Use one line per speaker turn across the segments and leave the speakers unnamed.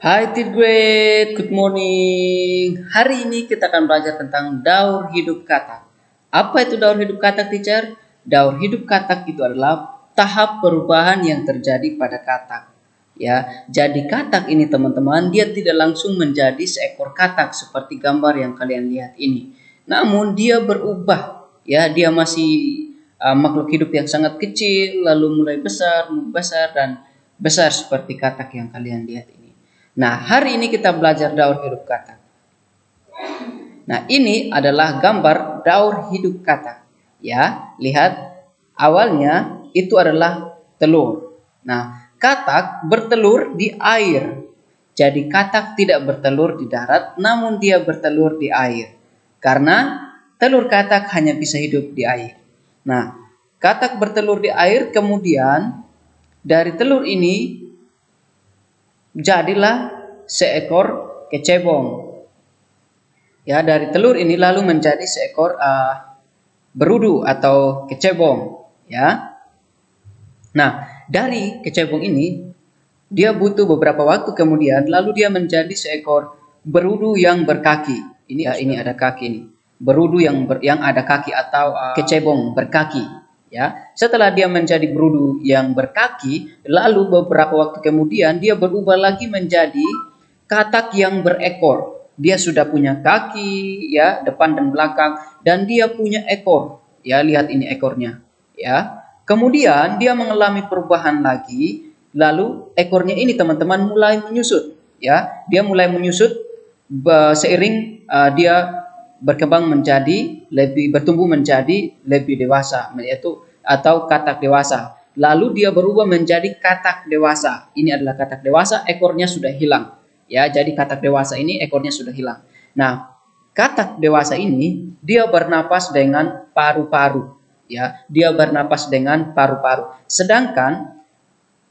Hai Tid Grade, good morning. Hari ini kita akan belajar tentang daur hidup katak. Apa itu daur hidup katak, teacher? Daur hidup katak itu adalah tahap perubahan yang terjadi pada katak. Ya, jadi katak ini teman-teman, dia tidak langsung menjadi seekor katak seperti gambar yang kalian lihat ini. Namun dia berubah. Ya, dia masih makhluk hidup yang sangat kecil, lalu mulai besar dan besar seperti katak yang kalian lihat ini. Nah, hari ini kita belajar daur hidup katak. Nah, ini adalah gambar daur hidup katak. Ya, lihat awalnya itu adalah telur. Nah, katak bertelur di air. Jadi katak tidak bertelur di darat, namun dia bertelur di air. Karena telur katak hanya bisa hidup di air. Nah, katak bertelur di air, kemudian dari telur ini jadilah seekor kecebong. Ya, dari telur ini lalu menjadi seekor berudu atau kecebong. Ya. Nah, dari kecebong ini dia butuh beberapa waktu kemudian lalu dia menjadi seekor berudu yang berkaki. Ini ada kaki ini. Berudu yang ada kaki atau kecebong berkaki. Ya, setelah dia menjadi berudu yang berkaki, lalu beberapa waktu kemudian dia berubah lagi menjadi katak yang berekor. Dia sudah punya kaki, ya, depan dan belakang, dan dia punya ekor. Ya, lihat ini ekornya. Ya, kemudian dia mengalami perubahan lagi, lalu ekornya ini teman-teman mulai menyusut. Ya, dia mulai menyusut seiring dia berkembang bertumbuh menjadi lebih dewasa, yaitu atau katak dewasa. Lalu dia berubah menjadi katak dewasa. Ini adalah katak dewasa, ekornya sudah hilang. Ya, jadi katak dewasa ini ekornya sudah hilang. Nah, katak dewasa ini dia bernapas dengan paru-paru. Ya, dia bernapas dengan paru-paru. Sedangkan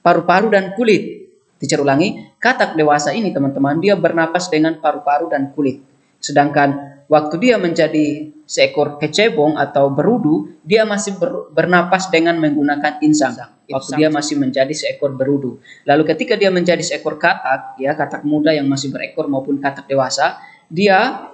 paru-paru dan kulit. Teacher ulangi, katak dewasa ini teman-teman dia bernapas dengan paru-paru dan kulit. Sedangkan waktu dia menjadi seekor kecebong atau berudu, dia masih bernapas dengan menggunakan insang. Waktu dia masih menjadi seekor berudu. Lalu ketika dia menjadi seekor katak, ya katak muda yang masih berekor maupun katak dewasa, dia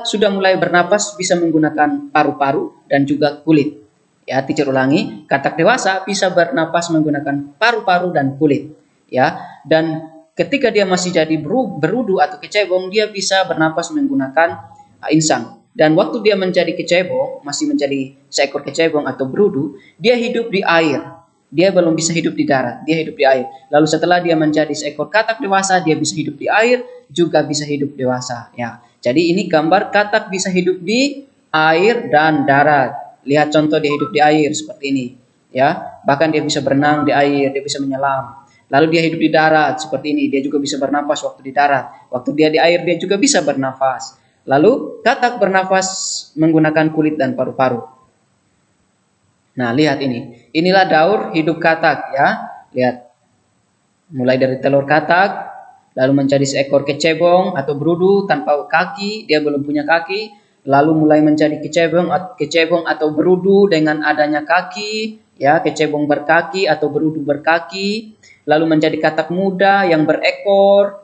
sudah mulai bernapas bisa menggunakan paru-paru dan juga kulit. Ya, teacher ulangi, katak dewasa bisa bernapas menggunakan paru-paru dan kulit. Ya, dan ketika dia masih jadi berudu atau kecebong, dia bisa bernapas menggunakan insang. Dan waktu dia menjadi kecebong, masih menjadi seekor kecebong atau berudu, dia hidup di air. Dia belum bisa hidup di darat, dia hidup di air. Lalu setelah dia menjadi seekor katak dewasa, dia bisa hidup di air, juga bisa hidup dewasa. Ya, jadi ini gambar katak bisa hidup di air dan darat. Lihat contoh dia hidup di air seperti ini. Ya, bahkan dia bisa berenang di air, dia bisa menyelam. Lalu dia hidup di darat seperti ini, dia juga bisa bernafas waktu di darat. Waktu dia di air dia juga bisa bernafas. Lalu katak bernafas menggunakan kulit dan paru-paru. Nah, lihat ini. Inilah daur hidup katak ya. Lihat. Mulai dari telur katak, lalu menjadi seekor kecebong atau berudu tanpa kaki, dia belum punya kaki, lalu mulai menjadi kecebong atau berudu dengan adanya kaki, ya, kecebong berkaki atau berudu berkaki, lalu menjadi katak muda yang berekor.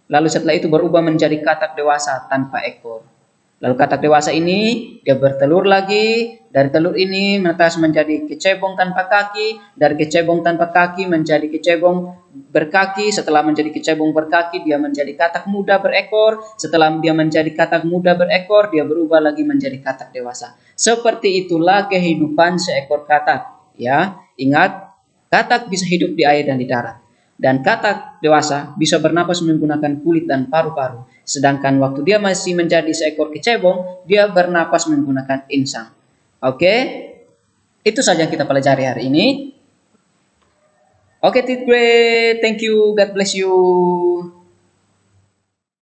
Lalu setelah itu berubah menjadi katak dewasa tanpa ekor. Lalu katak dewasa ini dia bertelur lagi. Dari telur ini menetas menjadi kecebong tanpa kaki. Dari kecebong tanpa kaki menjadi kecebong berkaki. Setelah menjadi kecebong berkaki dia menjadi katak muda berekor. Setelah dia menjadi katak muda berekor dia berubah lagi menjadi katak dewasa. Seperti itulah kehidupan seekor katak. Ya, ingat katak bisa hidup di air dan di darat. Dan katak dewasa bisa bernapas menggunakan kulit dan paru-paru. Sedangkan waktu dia masih menjadi seekor kecebong, dia bernapas menggunakan insang. Oke, itu saja yang kita pelajari hari ini. Oke, Tid Grade, thank you, God bless you.